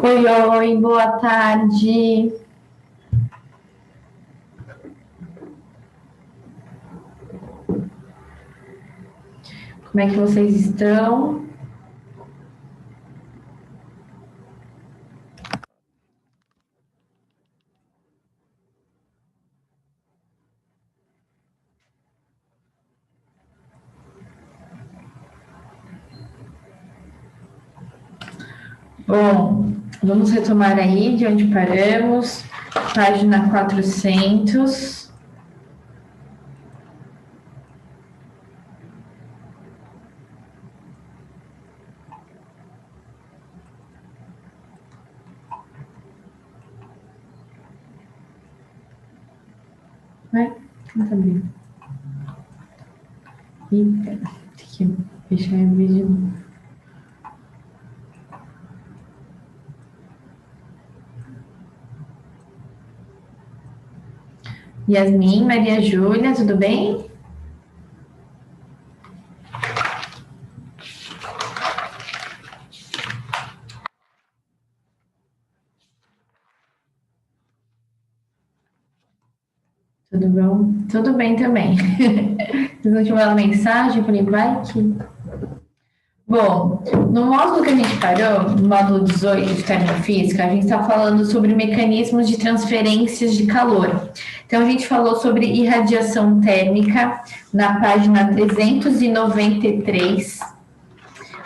Oi, oi, boa tarde. Como é que vocês estão? Bom, vamos retomar aí de onde paramos, página 400. Vai, tenta abrir. Eita, tem que fechar o vídeo. Yasmin, Maria Júlia, tudo bem? Tudo bom? Tudo bem também. Vocês não tiveram mensagem? Eu falei, vai que... Bom, no módulo que a gente parou, no módulo 18 de termofísica, a gente está falando sobre mecanismos de transferências de calor. Então, a gente falou sobre irradiação térmica na página 393.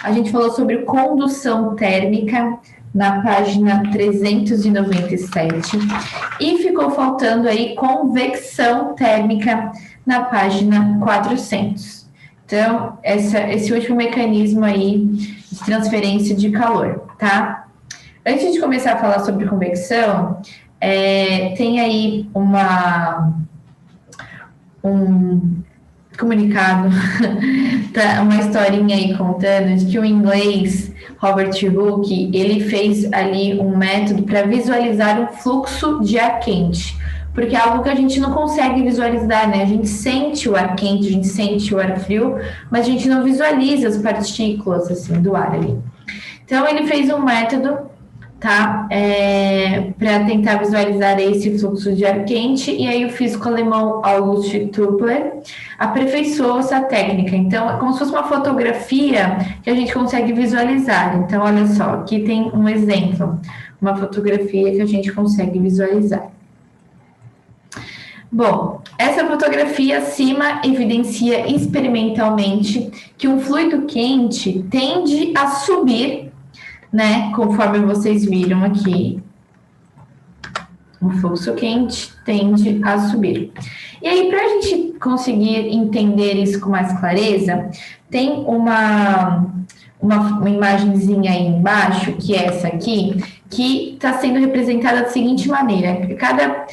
A gente falou sobre condução térmica na página 397. E ficou faltando aí convecção térmica na página 400. Então, esse último mecanismo aí de transferência de calor, tá? Antes de começar a falar sobre convecção, tem aí um comunicado, uma historinha aí contando de que o inglês Robert Hooke, ele fez ali um método para visualizar o fluxo de ar quente, porque é algo que a gente não consegue visualizar, né? A gente sente o ar quente, a gente sente o ar frio, mas a gente não visualiza as partículas assim do ar ali. Então ele fez um método, tá? Para tentar visualizar esse fluxo de ar quente, e aí o físico alemão August Toepler aperfeiçoou essa técnica. Então, é como se fosse uma fotografia que a gente consegue visualizar. Então, olha só, aqui tem um exemplo, uma fotografia que a gente consegue visualizar. Bom, essa fotografia acima evidencia experimentalmente que um fluido quente tende a subir, né? Conforme vocês viram aqui, o fluxo quente tende a subir. E aí, para a gente conseguir entender isso com mais clareza, tem uma imagenzinha aí embaixo, que é essa aqui, que está sendo representada da seguinte maneira: cada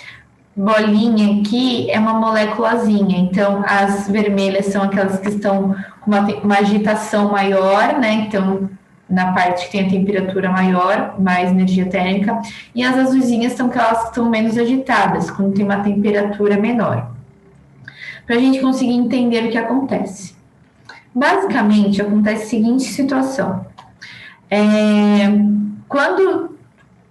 bolinha aqui é uma moléculazinha, então as vermelhas são aquelas que estão com uma agitação maior, né? Então, na parte que tem a temperatura maior, mais energia térmica, e as azulzinhas são aquelas que estão menos agitadas, quando tem uma temperatura menor. Para a gente conseguir entender o que acontece. Basicamente, acontece a seguinte situação. Quando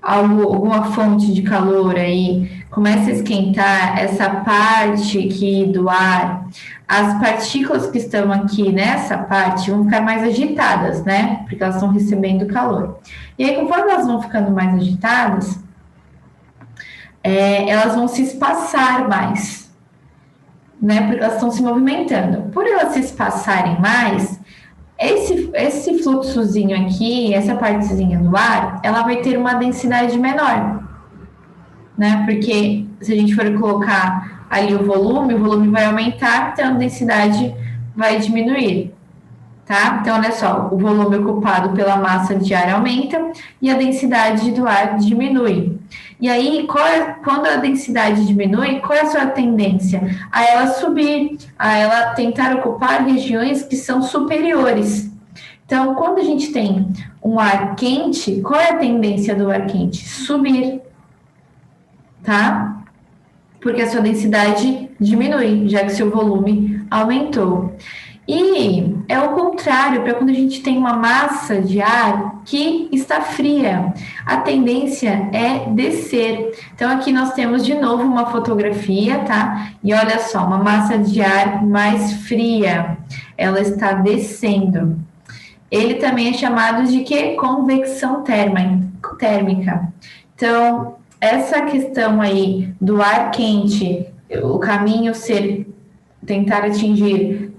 alguma fonte de calor aí começa a esquentar essa parte aqui do ar, as partículas que estão aqui nessa parte vão ficar mais agitadas, né? Porque elas estão recebendo calor. E aí, conforme elas vão ficando mais agitadas, elas vão se espaçar mais, né? Porque elas estão se movimentando. Por elas se espaçarem mais, esse fluxozinho aqui, essa partezinha do ar, ela vai ter uma densidade menor, né? Porque se a gente for colocar ali o volume vai aumentar, então a densidade vai diminuir, tá? Então, olha só, o volume ocupado pela massa de ar aumenta e a densidade do ar diminui. E aí, quando a densidade diminui, qual é a sua tendência? A ela subir, a ela tentar ocupar regiões que são superiores. Então, quando a gente tem um ar quente, qual é a tendência do ar quente? Subir, tá? Porque a sua densidade diminui, já que seu volume aumentou. E é o contrário contrário para quando a gente tem uma massa de ar que está fria. A tendência é descer. Então, aqui nós temos de novo uma fotografia, tá? E olha só, uma massa de ar mais fria. Ela está descendo. Ele também é chamado de quê? Convecção térmica. Então, essa questão aí do ar quente, o caminho ser tentar atingir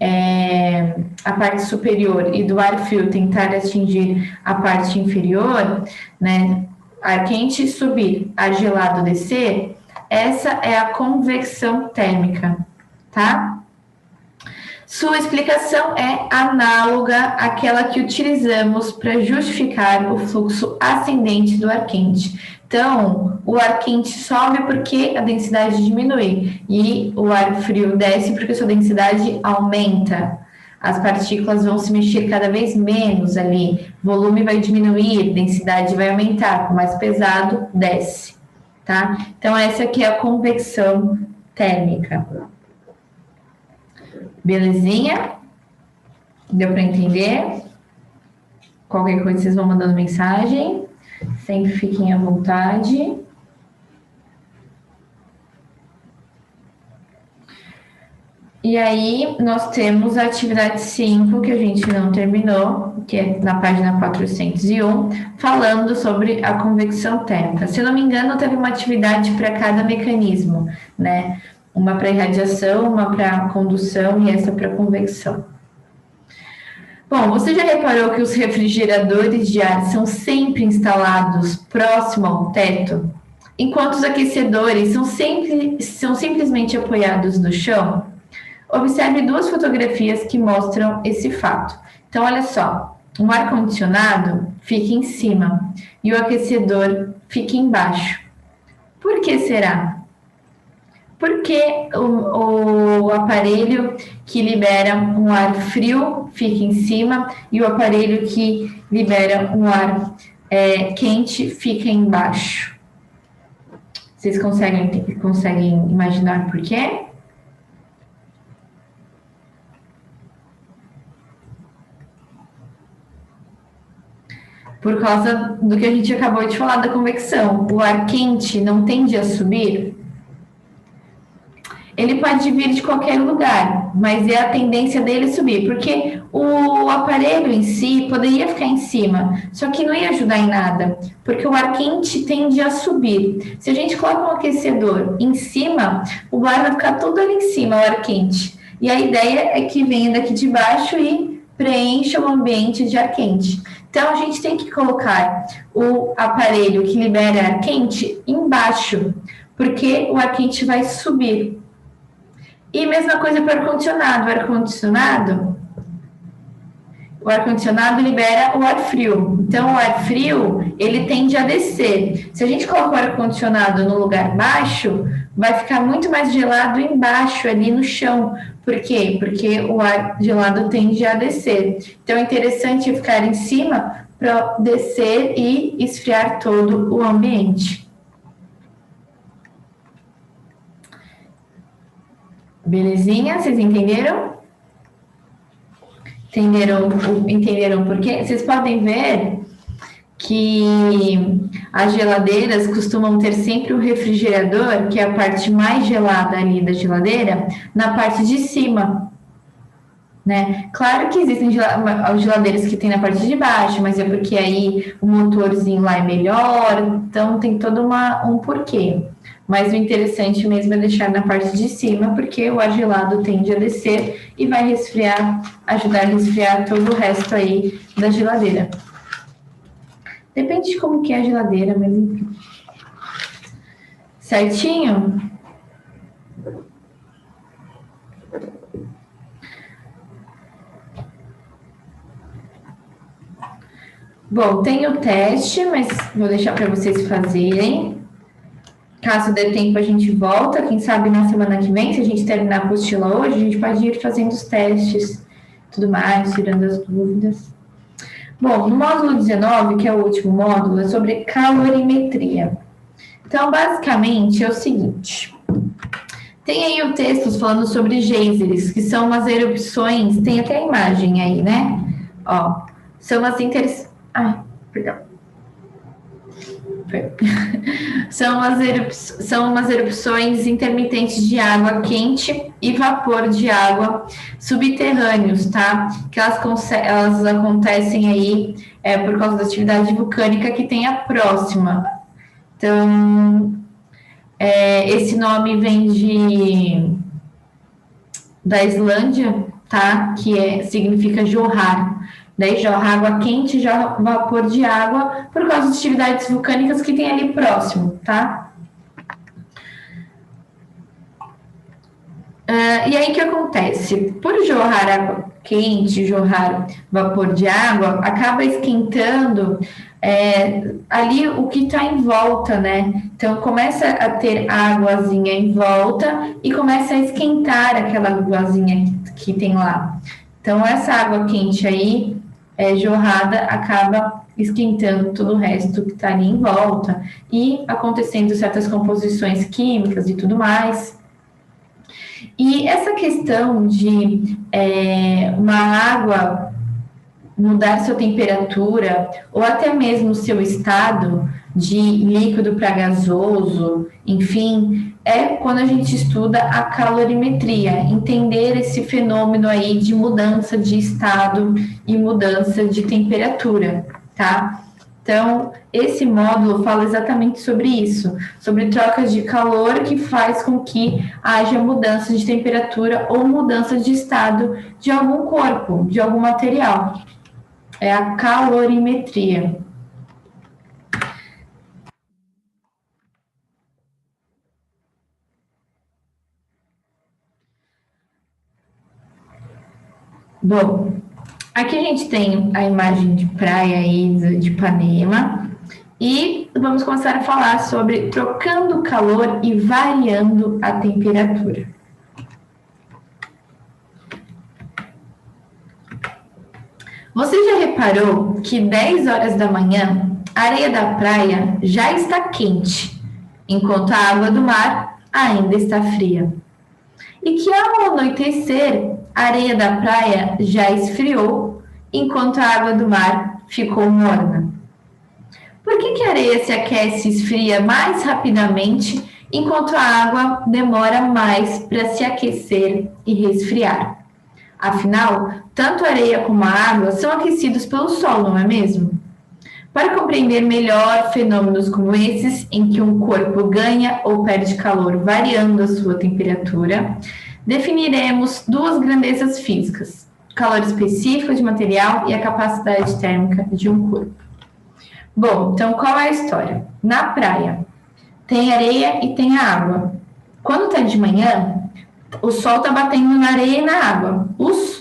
a parte superior e do ar frio tentar atingir a parte inferior, né? Ar quente subir, ar gelado descer, essa é a convecção térmica, tá? Sua explicação é análoga àquela que utilizamos para justificar o fluxo ascendente do ar quente. Então, o ar quente sobe porque a densidade diminui e o ar frio desce porque a sua densidade aumenta. As partículas vão se mexer cada vez menos ali, volume vai diminuir, densidade vai aumentar, mais pesado, desce, tá? Então, essa aqui é a convecção térmica. Belezinha? Deu para entender? Qualquer coisa vocês vão mandando mensagem. Sempre fiquem à vontade. E aí, nós temos a atividade 5, que a gente não terminou, que é na página 401, falando sobre a convecção térmica. Se eu não me engano, teve uma atividade para cada mecanismo, né? Uma para irradiação, uma para condução e essa para convecção. Bom, você já reparou que os refrigeradores de ar são sempre instalados próximo ao teto, enquanto os aquecedores são simplesmente apoiados no chão? Observe duas fotografias que mostram esse fato. Então, olha só, um ar-condicionado fica em cima e o aquecedor fica embaixo. Por que será? Porque o aparelho que libera um ar frio fica em cima e o aparelho que libera um ar quente fica embaixo. Vocês conseguem imaginar por quê? Por causa do que a gente acabou de falar da convecção. O ar quente não tende a subir. Ele pode vir de qualquer lugar, mas é a tendência dele subir, porque o aparelho em si poderia ficar em cima, só que não ia ajudar em nada, porque o ar quente tende a subir. Se a gente coloca um aquecedor em cima, o ar vai ficar todo ali em cima, o ar quente. E a ideia é que venha daqui de baixo e preencha o ambiente de ar quente. Então, a gente tem que colocar o aparelho que libera ar quente embaixo, porque o ar quente vai subir. E mesma coisa para o ar-condicionado. O ar-condicionado libera o ar frio. Então, o ar frio, ele tende a descer. Se a gente coloca o ar-condicionado no lugar baixo, vai ficar muito mais gelado embaixo, ali no chão. Por quê? Porque o ar gelado tende a descer. Então, é interessante ficar em cima para descer e esfriar todo o ambiente. Belezinha? Vocês entenderam? Entenderam por quê? Vocês podem ver que as geladeiras costumam ter sempre o refrigerador, que é a parte mais gelada ali da geladeira, na parte de cima, né? Claro que existem geladeiras que tem na parte de baixo, mas é porque aí o motorzinho lá é melhor, então tem todo um porquê. Mas o interessante mesmo é deixar na parte de cima, porque o ar gelado tende a descer e vai ajudar a resfriar todo o resto aí da geladeira. Depende de como que é a geladeira, mas enfim. Certinho? Bom, tem o teste, mas vou deixar para vocês fazerem. Caso dê tempo, a gente volta. Quem sabe na semana que vem, se a gente terminar a apostila hoje, a gente pode ir fazendo os testes, tudo mais, tirando as dúvidas. Bom, no módulo 19, que é o último módulo, é sobre calorimetria. Então, basicamente, é o seguinte. Tem aí o texto falando sobre geysers, que são umas erupções, tem até a imagem aí, né? Ó, são as Ai, perdão. São umas erupções intermitentes de água quente e vapor de água subterrâneos, tá? Que elas acontecem aí por causa da atividade vulcânica que tem a próxima. Então, esse nome vem da Islândia, tá? Que significa jorrar. Daí jorra água quente, jorra vapor de água por causa das atividades vulcânicas que tem ali próximo, tá? E aí o que acontece? Por jorrar água quente, jorrar vapor de água, acaba esquentando ali o que está em volta, né? Então começa a ter águazinha em volta e começa a esquentar aquela águazinha que tem lá. Então essa água quente aí jorrada acaba esquentando todo o resto que está ali em volta e acontecendo certas composições químicas e tudo mais. E essa questão de uma água mudar sua temperatura ou até mesmo seu estado de líquido para gasoso, enfim, é quando a gente estuda a calorimetria, entender esse fenômeno aí de mudança de estado e mudança de temperatura, tá? Então, esse módulo fala exatamente sobre isso, sobre trocas de calor que faz com que haja mudança de temperatura ou mudança de estado de algum corpo, de algum material. É a calorimetria. Bom, aqui a gente tem a imagem de praia aí de Ipanema e vamos começar a falar sobre trocando calor e variando a temperatura. Você já reparou que 10 horas da manhã a areia da praia já está quente, enquanto a água do mar ainda está fria? E que ao anoitecer, a areia da praia já esfriou, enquanto a água do mar ficou morna? Por que a areia se aquece e esfria mais rapidamente, enquanto a água demora mais para se aquecer e resfriar? Afinal, tanto a areia como a água são aquecidos pelo sol, não é mesmo? Para compreender melhor fenômenos como esses, em que um corpo ganha ou perde calor variando a sua temperatura, definiremos duas grandezas físicas: o calor específico de material e a capacidade térmica de um corpo. Bom, então qual é a história? Na praia, tem areia e tem a água. Quando está de manhã, o sol está batendo na areia e na água.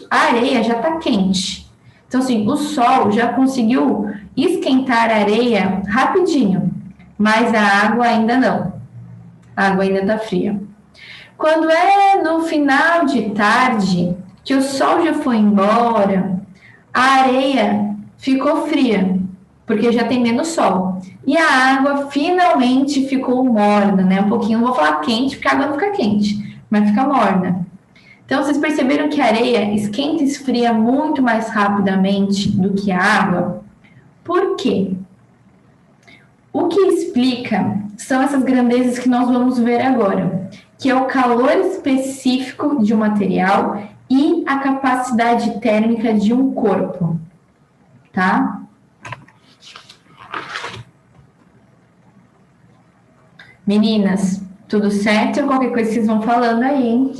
A areia já está quente. Então, assim, o sol já conseguiu esquentar a areia rapidinho, mas a água ainda não. A água ainda está fria. Quando é no final de tarde, que o sol já foi embora, a areia ficou fria, porque já tem menos sol. E a água finalmente ficou morna, né? Um pouquinho, não vou falar quente, porque a água não fica quente, mas fica morna. Então, vocês perceberam que a areia esquenta e esfria muito mais rapidamente do que a água? Por quê? O que explica são essas grandezas que nós vamos ver agora, que é o calor específico de um material e a capacidade térmica de um corpo, tá? Meninas, tudo certo? Qualquer coisa vocês vão falando aí, hein?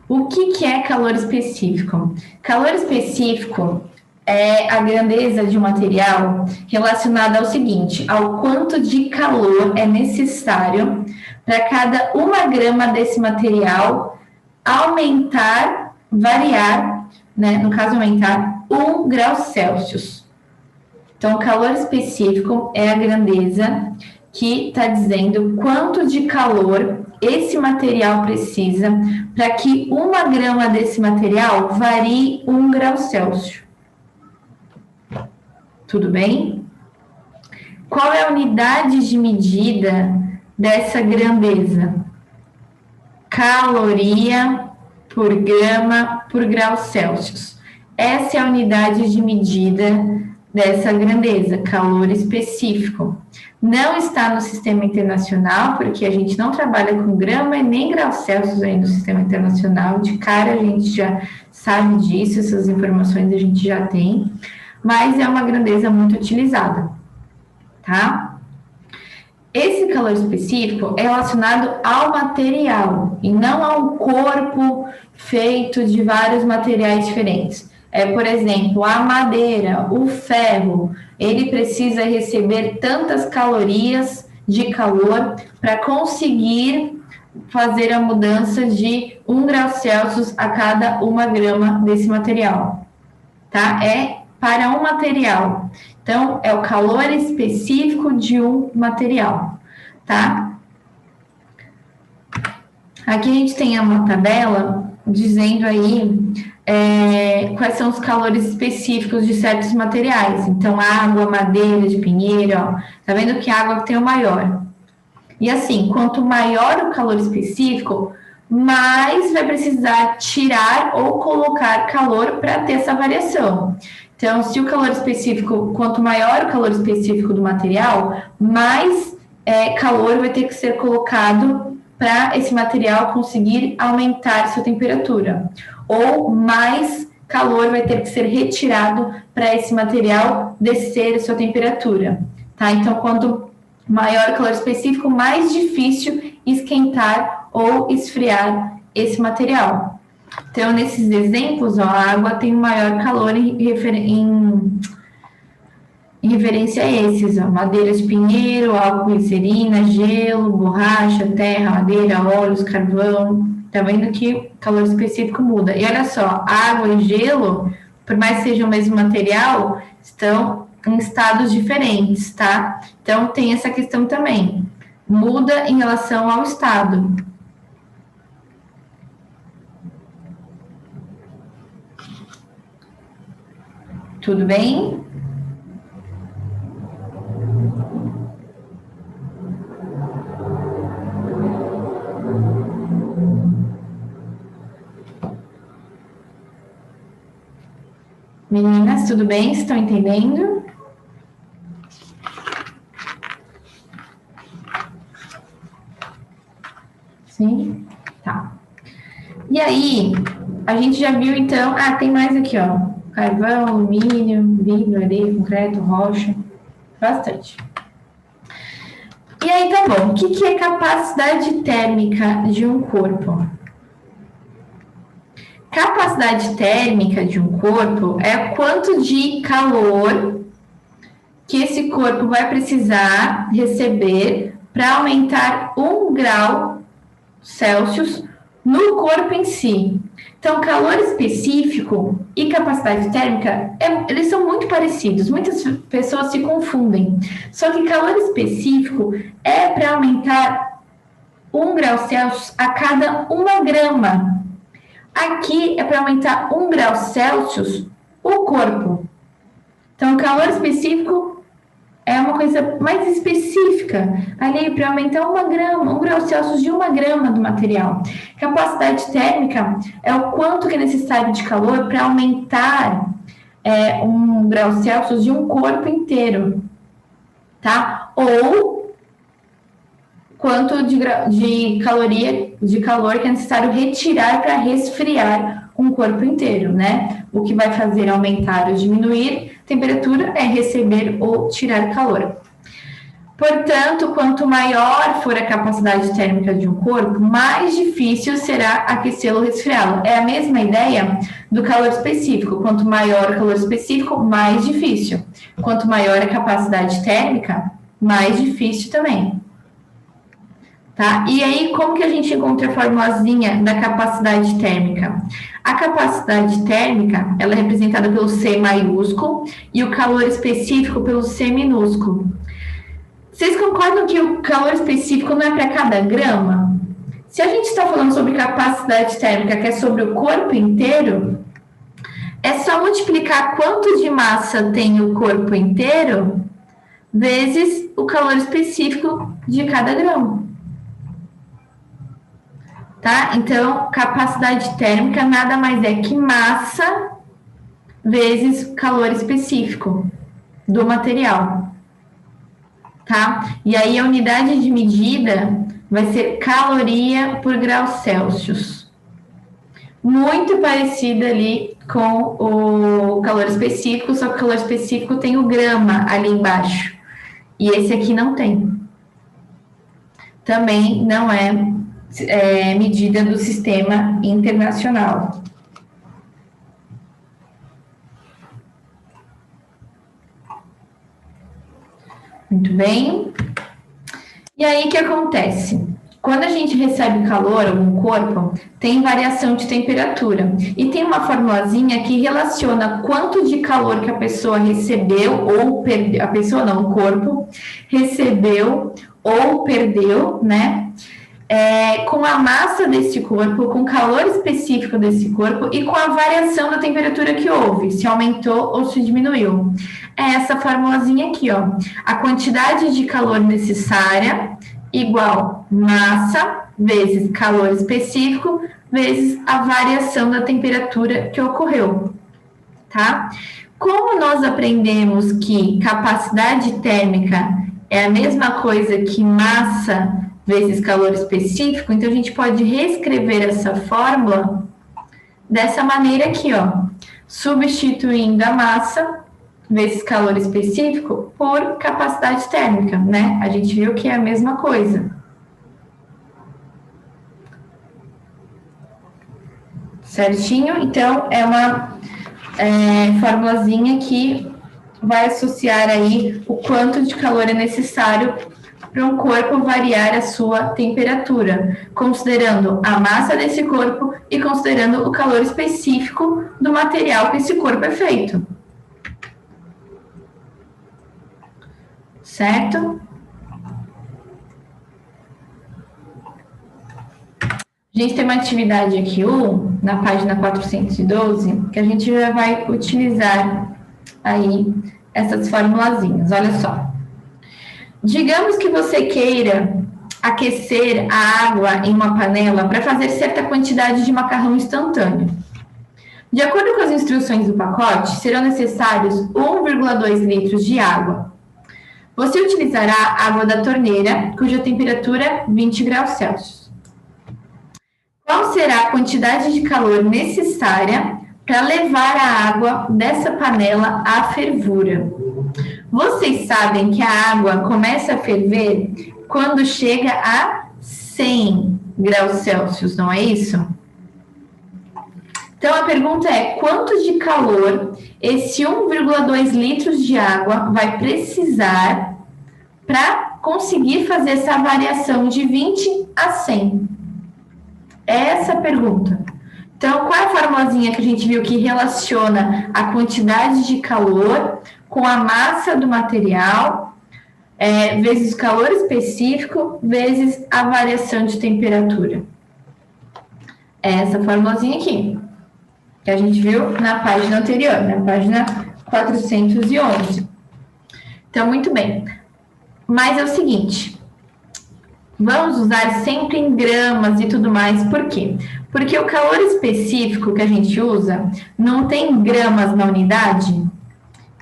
O que é calor específico? Calor específico é a grandeza de um material relacionada ao seguinte: ao quanto de calor é necessário para cada 1 grama desse material aumentar, variar, né? No caso, aumentar 1 grau Celsius. Então, o calor específico é a grandeza que está dizendo quanto de calor esse material precisa para que 1 grama desse material varie 1 grau Celsius. Tudo bem? Qual é a unidade de medida dessa grandeza? Caloria por grama por grau Celsius. Essa é a unidade de medida dessa grandeza, calor específico. Não está no sistema internacional, porque a gente não trabalha com grama e nem grau Celsius aí no sistema internacional. De cara a gente já sabe disso, essas informações a gente já tem, mas é uma grandeza muito utilizada, tá? Esse calor específico é relacionado ao material e não ao corpo feito de vários materiais diferentes. Por exemplo, a madeira, o ferro, ele precisa receber tantas calorias de calor para conseguir fazer a mudança de 1 grau Celsius a cada 1 grama desse material, tá? É para um material. Então, é o calor específico de um material, tá? Aqui a gente tem uma tabela dizendo aí quais são os calores específicos de certos materiais. Então, água, madeira de pinheiro, ó, tá vendo que a água tem o maior. E assim, quanto maior o calor específico, mais vai precisar tirar ou colocar calor para ter essa variação. Então, se o calor específico, quanto maior o calor específico do material, mais calor vai ter que ser colocado para esse material conseguir aumentar sua temperatura. Ou mais calor vai ter que ser retirado para esse material descer a sua temperatura, tá? Então, quanto maior o calor específico, mais difícil esquentar ou esfriar esse material. Então, nesses exemplos, ó, a água tem o maior calor em referência a esses, ó, madeira de pinheiro, álcool, glicerina, gelo, borracha, terra, madeira, óleos, carvão. Tá vendo que o calor específico muda. E olha só, água e gelo, por mais que sejam o mesmo material, estão em estados diferentes, tá? Então, tem essa questão também. Muda em relação ao estado. Tudo bem? Meninas, tudo bem? Estão entendendo? Sim? Tá. E aí, a gente já viu, então... tem mais aqui, ó. Carvão, alumínio, vidro, areia, concreto, rocha. Bastante. E aí, tá bom. O que é capacidade térmica de um corpo? Capacidade térmica de um corpo é quanto de calor que esse corpo vai precisar receber para aumentar 1 grau Celsius no corpo em si. Então, calor específico e capacidade térmica, eles são muito parecidos. Muitas pessoas se confundem. Só que calor específico é para aumentar 1 grau Celsius a cada 1 grama. Aqui é para aumentar 1 grau Celsius o corpo. Então, calor específico é uma coisa mais específica. Ali, para aumentar 1 grama, 1 grau Celsius de 1 grama do material. Capacidade térmica é o quanto que é necessário de calor para aumentar 1 grau Celsius de um corpo inteiro. Tá? Ou quanto de calor que é necessário retirar para resfriar um corpo inteiro, né? O que vai fazer aumentar ou diminuir a temperatura é receber ou tirar calor. Portanto, quanto maior for a capacidade térmica de um corpo, mais difícil será aquecê-lo ou resfriá-lo. É a mesma ideia do calor específico. Quanto maior o calor específico, mais difícil. Quanto maior a capacidade térmica, mais difícil também. Tá? E aí, como que a gente encontra a formulazinha da capacidade térmica? A capacidade térmica, ela é representada pelo C maiúsculo e o calor específico pelo C minúsculo. Vocês concordam que o calor específico não é para cada grama? Se a gente está falando sobre capacidade térmica, que é sobre o corpo inteiro, É só multiplicar quanto de massa tem o corpo inteiro vezes o calor específico de cada grão. Tá? Então, capacidade térmica nada mais é que massa vezes calor específico do material. Tá? E aí a unidade de medida vai ser caloria por grau Celsius. Muito parecida ali com o calor específico, só que o calor específico tem o grama ali embaixo. E esse aqui não tem. Também não é medida do sistema internacional. Muito bem. E aí, o que acontece? Quando a gente recebe calor no corpo, tem variação de temperatura. E tem uma formulazinha que relaciona quanto de calor que a pessoa recebeu ou perdeu, a pessoa não, o corpo, recebeu ou perdeu, né? Com a massa desse corpo, com o calor específico desse corpo e com a variação da temperatura que houve, se aumentou ou se diminuiu. É essa formulazinha aqui, ó. A quantidade de calor necessária igual massa vezes calor específico vezes a variação da temperatura que ocorreu, tá? Como nós aprendemos que capacidade térmica é a mesma coisa que massa vezes calor específico, então a gente pode reescrever essa fórmula dessa maneira aqui, ó, substituindo a massa vezes calor específico por capacidade térmica, né? A gente viu que é a mesma coisa. Certinho? Então, é uma formulazinha que vai associar aí o quanto de calor é necessário para um corpo variar a sua temperatura, considerando a massa desse corpo e considerando o calor específico do material que esse corpo é feito. Certo? A gente tem uma atividade aqui, na página 412, que a gente já vai utilizar aí essas formulazinhas. Olha só. Digamos que você queira aquecer a água em uma panela para fazer certa quantidade de macarrão instantâneo. De acordo com as instruções do pacote, serão necessários 1,2 litros de água. Você utilizará água da torneira, cuja temperatura é 20 graus Celsius. Qual será a quantidade de calor necessária para levar a água dessa panela à fervura? Vocês sabem que a água começa a ferver quando chega a 100 graus Celsius, não é isso? Então, a pergunta é, quanto de calor esse 1,2 litros de água vai precisar para conseguir fazer essa variação de 20 a 100? É essa a pergunta. Então, qual é a formulazinha que a gente viu que relaciona a quantidade de calor com a massa do material, vezes o calor específico, vezes a variação de temperatura? É essa formulazinha aqui, que a gente viu na página anterior, na página 411. Então, muito bem. Mas é o seguinte, vamos usar sempre em gramas e tudo mais, por quê? Porque o calor específico que a gente usa não tem gramas na unidade,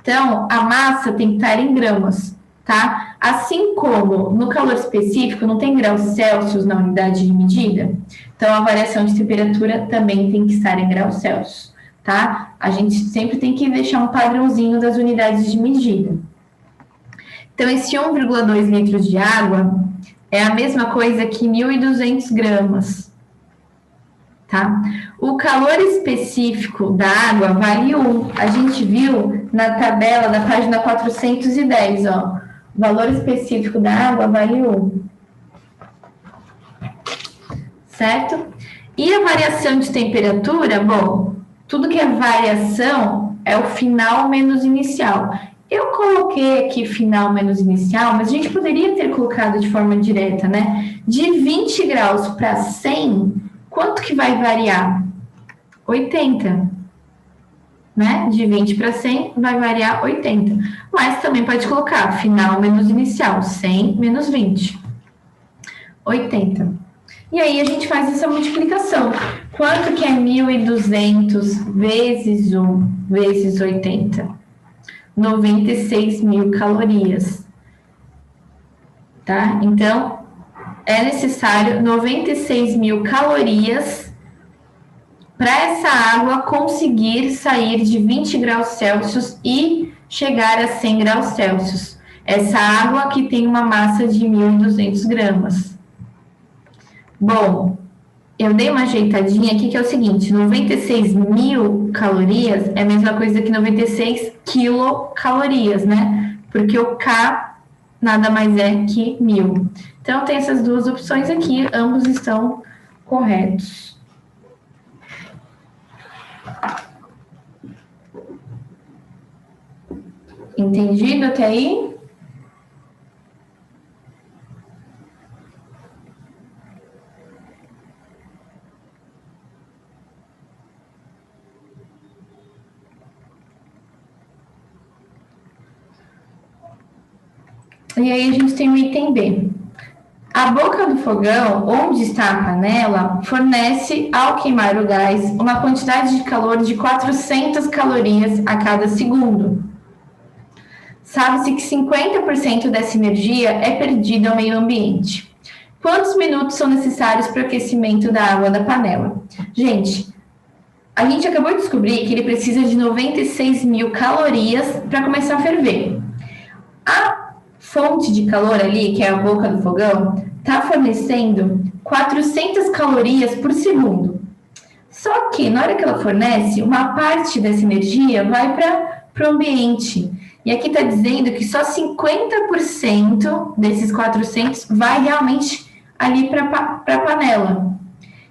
então a massa tem que estar em gramas, tá? Assim como no calor específico não tem graus Celsius na unidade de medida, então a variação de temperatura também tem que estar em graus Celsius, tá? A gente sempre tem que deixar um padrãozinho das unidades de medida. Então, esse 1,2 litros de água é a mesma coisa que 1.200 gramas, tá? O calor específico da água vale 1. A gente viu na tabela da página 410, ó. O valor específico da água vale 1. Certo? E a variação de temperatura, bom, tudo que é variação é o final menos inicial. Eu coloquei aqui final menos inicial, mas a gente poderia ter colocado de forma direta, né? De 20 graus para 100, quanto que vai variar? 80. né? De 20 para 100 vai variar 80. Mas também pode colocar final menos inicial, 100 menos 20. 80. E aí a gente faz essa multiplicação. Quanto que é 1.200 vezes 1 vezes 80? 96 mil calorias. Tá? Então, é necessário 96 mil calorias para essa água conseguir sair de 20 graus Celsius e chegar a 100 graus Celsius. Essa água que tem uma massa de 1.200 gramas. Bom, eu dei uma ajeitadinha aqui que é o seguinte, 96 mil calorias é a mesma coisa que 96 quilocalorias, né? Porque o K nada mais é que 1.000. Então, tem essas duas opções aqui, ambos estão corretos. Entendido até aí? E aí a gente tem o item B. A boca do fogão, onde está a panela, fornece, ao queimar o gás, uma quantidade de calor de 400 calorias a cada segundo. Sabe-se que 50% dessa energia é perdida ao meio ambiente. Quantos minutos são necessários para o aquecimento da água da panela? Gente, a gente acabou de descobrir que ele precisa de 96 mil calorias para começar a ferver. A fonte de calor ali, que é a boca do fogão, está fornecendo 400 calorias por segundo. Só que, na hora que ela fornece, uma parte dessa energia vai para o ambiente. E aqui está dizendo que só 50% desses 400 vai realmente ali para a panela.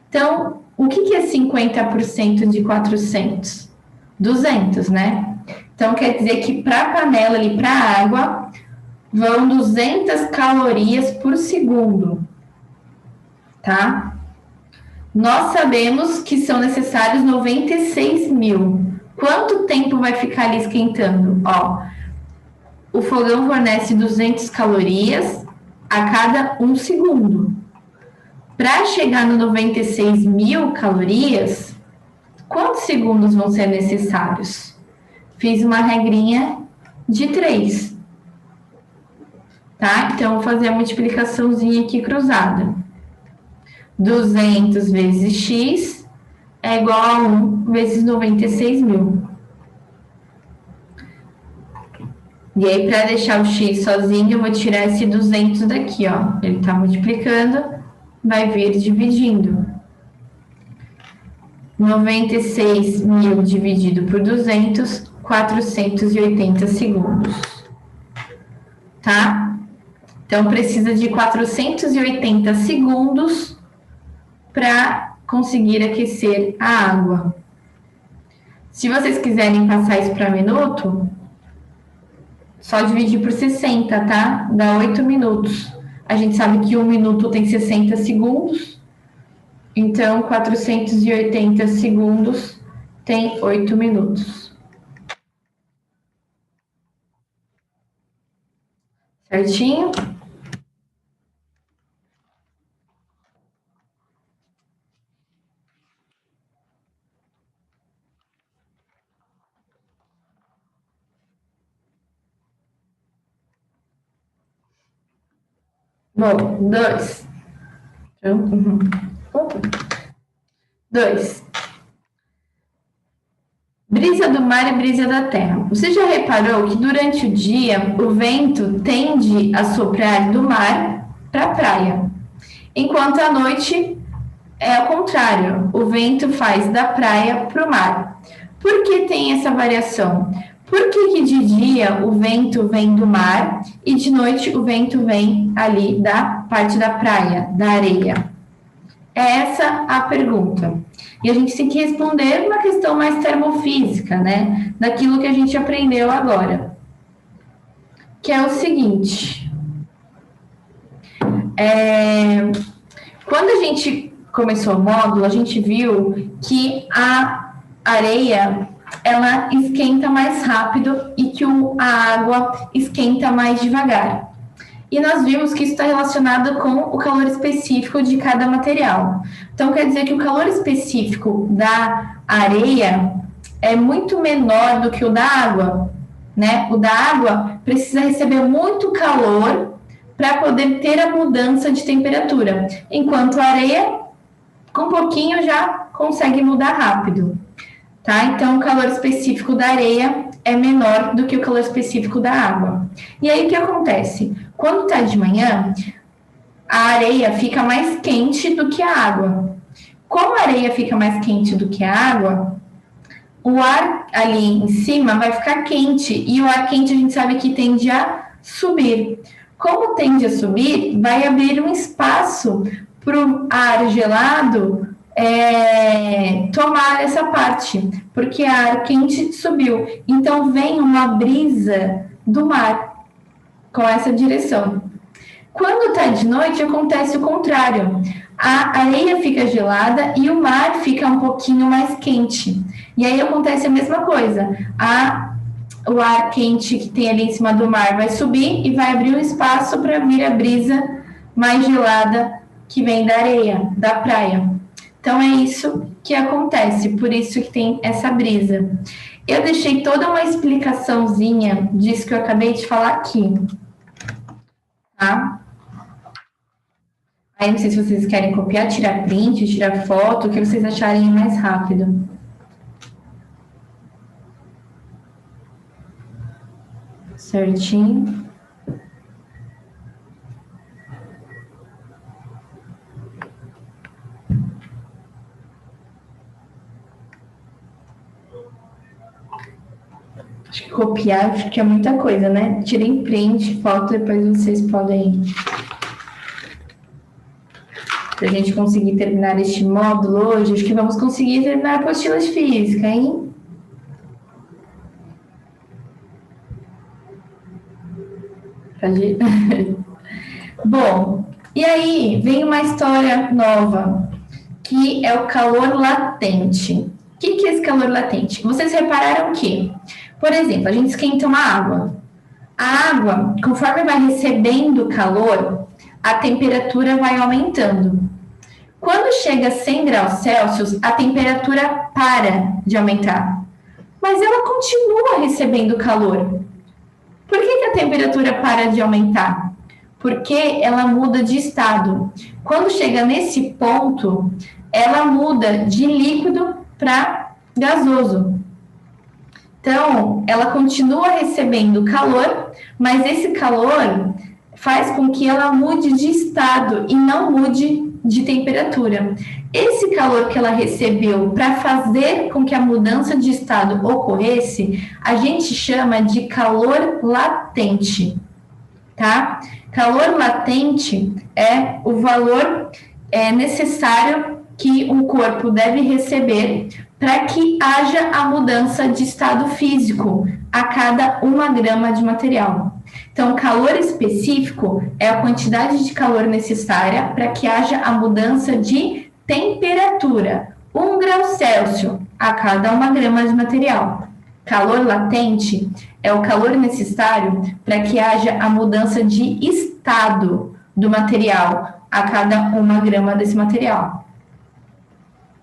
Então, o que é 50% de 400? 200, né? Então, quer dizer que para a panela ali, para a água, vão 200 calorias por segundo, tá? Nós sabemos que são necessários 96 mil. Quanto tempo vai ficar ali esquentando? Ó, o fogão fornece 200 calorias a cada 1 segundo. Para chegar no 96 mil calorias, quantos segundos vão ser necessários? Fiz uma regrinha de 3. Tá? Então, vou fazer a multiplicaçãozinha aqui cruzada. 200 vezes x é igual a 1 vezes 96 mil. E aí, para deixar o x sozinho, eu vou tirar esse 200 daqui, ó. Ele está multiplicando, vai vir dividindo. 96 mil dividido por 200, 480 segundos. Tá? Então, precisa de 480 segundos para conseguir aquecer a água. Se vocês quiserem passar isso para minuto, só dividir por 60, tá? Dá 8 minutos. A gente sabe que 1 minuto tem 60 segundos, então 480 segundos tem 8 minutos. Certinho? Bom, 2. 2. Brisa do mar e brisa da terra. Você já reparou que durante o dia o vento tende a soprar do mar para a praia, enquanto à noite é ao contrário, o vento faz da praia para o mar. Por que tem essa variação? Por que de dia o vento vem do mar e de noite o vento vem ali da parte da praia, da areia? É essa a pergunta. E a gente tem que responder uma questão mais termofísica, né? Daquilo que a gente aprendeu agora. Que é o seguinte. Quando a gente começou o módulo, a gente viu que a areia ela esquenta mais rápido e que a água esquenta mais devagar. E nós vimos que isso está relacionado com o calor específico de cada material. Então, quer dizer que o calor específico da areia é muito menor do que o da água, né? O da água precisa receber muito calor para poder ter a mudança de temperatura, enquanto a areia, com um pouquinho, já consegue mudar rápido, tá? Então, o calor específico da areia é menor do que o calor específico da água. E aí, o que acontece? Quando está de manhã, a areia fica mais quente do que a água. Como a areia fica mais quente do que a água, o ar ali em cima vai ficar quente, e o ar quente a gente sabe que tende a subir. Como tende a subir, vai abrir um espaço para o ar gelado tomar essa parte, porque o ar quente subiu. Então, vem uma brisa do mar com essa direção. Quando está de noite, acontece o contrário. A areia fica gelada e o mar fica um pouquinho mais quente. E aí acontece a mesma coisa. O ar quente que tem ali em cima do mar vai subir e vai abrir um espaço para vir a brisa mais gelada que vem da areia, da praia. Então é isso que acontece, por isso que tem essa brisa. Eu deixei toda uma explicaçãozinha disso que eu acabei de falar aqui, tá? Aí não sei se vocês querem copiar, tirar print, tirar foto, o que vocês acharem mais rápido. Certinho. Acho que copiar fica muita coisa, né? Tirem print, foto, depois vocês podem... Para a gente conseguir terminar este módulo hoje, acho que vamos conseguir terminar a apostila de física, hein? Bom, e aí vem uma história nova, que é o calor latente. O que é esse calor latente? Vocês repararam que, por exemplo, a gente esquenta uma água. A água, conforme vai recebendo calor, a temperatura vai aumentando. Quando chega a 100 graus Celsius, a temperatura para de aumentar. Mas ela continua recebendo calor. Por que a temperatura para de aumentar? Porque ela muda de estado. Quando chega nesse ponto, ela muda de líquido para gasoso. Então, ela continua recebendo calor, mas esse calor faz com que ela mude de estado e não mude de temperatura. Esse calor que ela recebeu para fazer com que a mudança de estado ocorresse, a gente chama de calor latente, tá? Calor latente é o valor necessário que um corpo deve receber para que haja a mudança de estado físico a cada 1 grama de material. Então, calor específico é a quantidade de calor necessária para que haja a mudança de temperatura, 1 grau Celsius a cada 1 grama de material. Calor latente é o calor necessário para que haja a mudança de estado do material a cada 1 grama desse material.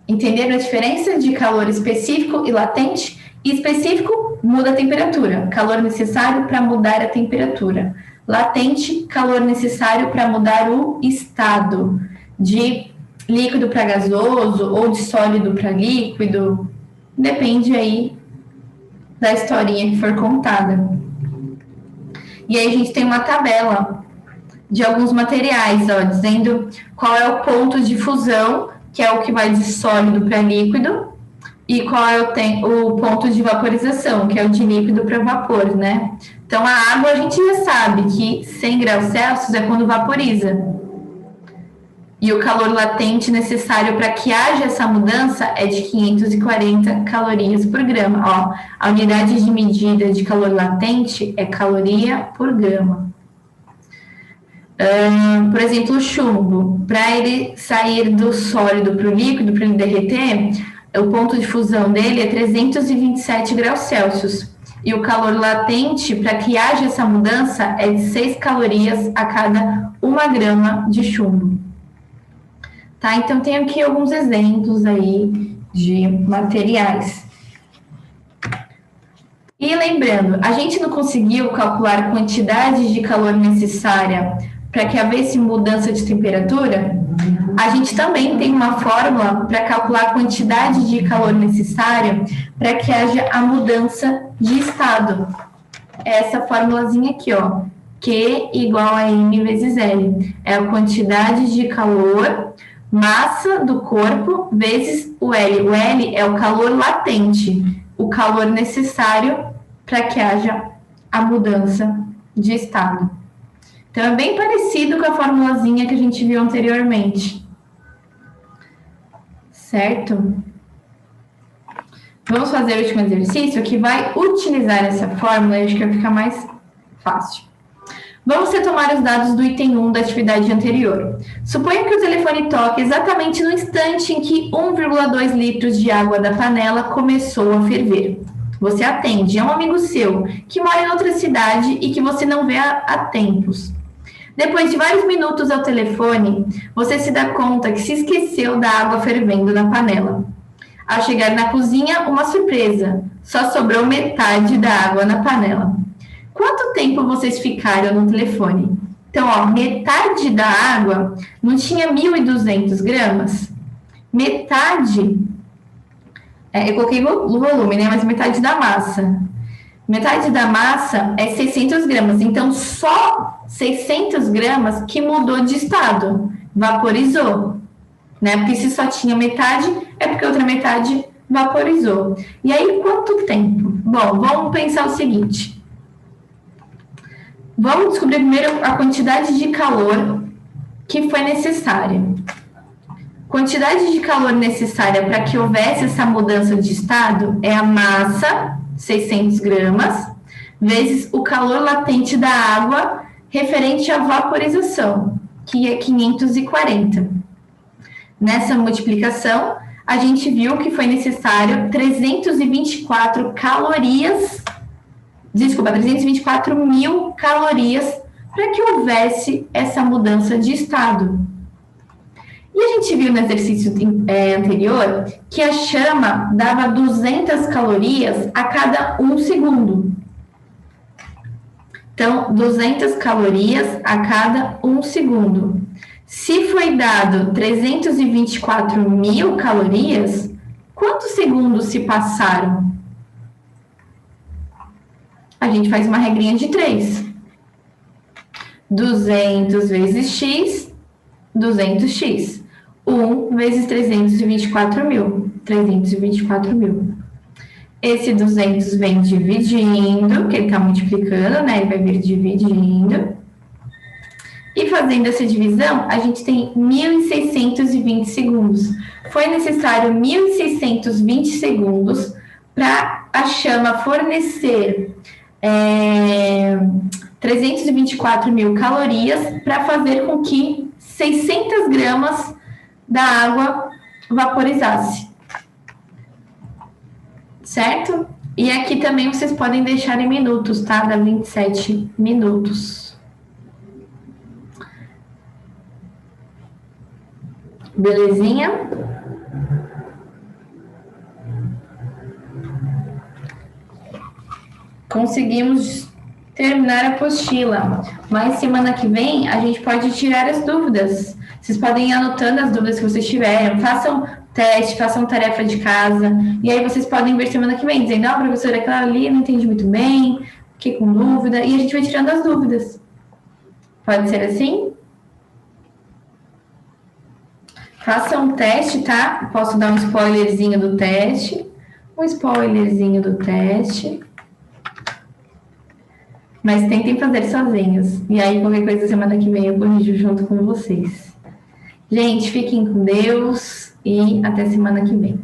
Entenderam a diferença de calor específico e latente? Específico, muda a temperatura. Calor necessário para mudar a temperatura. Latente, calor necessário para mudar o estado de líquido para gasoso ou de sólido para líquido. Depende aí da historinha que for contada. E aí a gente tem uma tabela de alguns materiais, ó, dizendo qual é o ponto de fusão, que é o que vai de sólido para líquido, e qual é o ponto de vaporização, que é o de líquido para vapor, né? Então, a água a gente já sabe que 100 graus Celsius é quando vaporiza. E o calor latente necessário para que haja essa mudança é de 540 calorias por grama. Ó, a unidade de medida de calor latente é caloria por grama. Por exemplo, o chumbo, para ele sair do sólido para o líquido, para ele derreter, o ponto de fusão dele é 327 graus Celsius. E o calor latente, para que haja essa mudança, é de 6 calorias a cada 1 grama de chumbo. Tá? Então, tem aqui alguns exemplos aí de materiais. E lembrando, a gente não conseguiu calcular a quantidade de calor necessária para que houvesse mudança de temperatura? A gente também tem uma fórmula para calcular a quantidade de calor necessária para que haja a mudança de estado. Essa formulazinha aqui, ó, Q igual a M vezes L. É a quantidade de calor, massa do corpo, vezes o L. O L é o calor latente, o calor necessário para que haja a mudança de estado. Então, é bem parecido com a formulazinha que a gente viu anteriormente. Certo? Vamos fazer o último exercício que vai utilizar essa fórmula e acho que vai ficar mais fácil. Vamos retomar os dados do item 1 da atividade anterior. Suponha que o telefone toque exatamente no instante em que 1,2 litros de água da panela começou a ferver. Você atende, é um amigo seu que mora em outra cidade e que você não vê há tempos. Depois de vários minutos ao telefone, você se dá conta que se esqueceu da água fervendo na panela. Ao chegar na cozinha, uma surpresa. Só sobrou metade da água na panela. Quanto tempo vocês ficaram no telefone? Então, ó, metade da água não tinha 1.200 gramas? Metade, eu coloquei no volume, né? Mas metade da massa. Metade da massa é 600 gramas. Então, só 600 gramas que mudou de estado, vaporizou. Né? Porque se só tinha metade, é porque a outra metade vaporizou. E aí, quanto tempo? Bom, vamos pensar o seguinte. Vamos descobrir primeiro a quantidade de calor que foi necessária. Quantidade de calor necessária para que houvesse essa mudança de estado é a massa, 600 gramas, vezes o calor latente da água referente à vaporização, que é 540. Nessa multiplicação, a gente viu que foi necessário 324 mil calorias para que houvesse essa mudança de estado. E a gente viu no exercício anterior que a chama dava 200 calorias a cada 1 segundo. Então, 200 calorias a cada 1 segundo. Se foi dado 324 mil calorias, quantos segundos se passaram? A gente faz uma regrinha de 3. 200 vezes x, 200x. 1 vezes 324 mil. 324 mil. Esse 200 vem dividindo, que ele está multiplicando, né? Ele vai vir dividindo. E fazendo essa divisão, a gente tem 1.620 segundos. Foi necessário 1.620 segundos para a chama fornecer 324 mil calorias para fazer com que 600 gramas da água vaporizasse. Certo? E aqui também vocês podem deixar em minutos, tá? Dá 27 minutos. Belezinha? Conseguimos terminar a apostila, mas semana que vem a gente pode tirar as dúvidas. Vocês podem ir anotando as dúvidas que vocês tiverem, façam teste, façam tarefa de casa, e aí vocês podem ver semana que vem, dizendo, professora, aquela ali eu não entendi muito bem, fiquei com dúvida, e a gente vai tirando as dúvidas. Pode ser assim? Faça um teste, tá? Posso dar um spoilerzinho do teste. Mas tentem fazer sozinhos. E aí, qualquer coisa, semana que vem eu corrijo junto com vocês. Gente, fiquem com Deus e até semana que vem.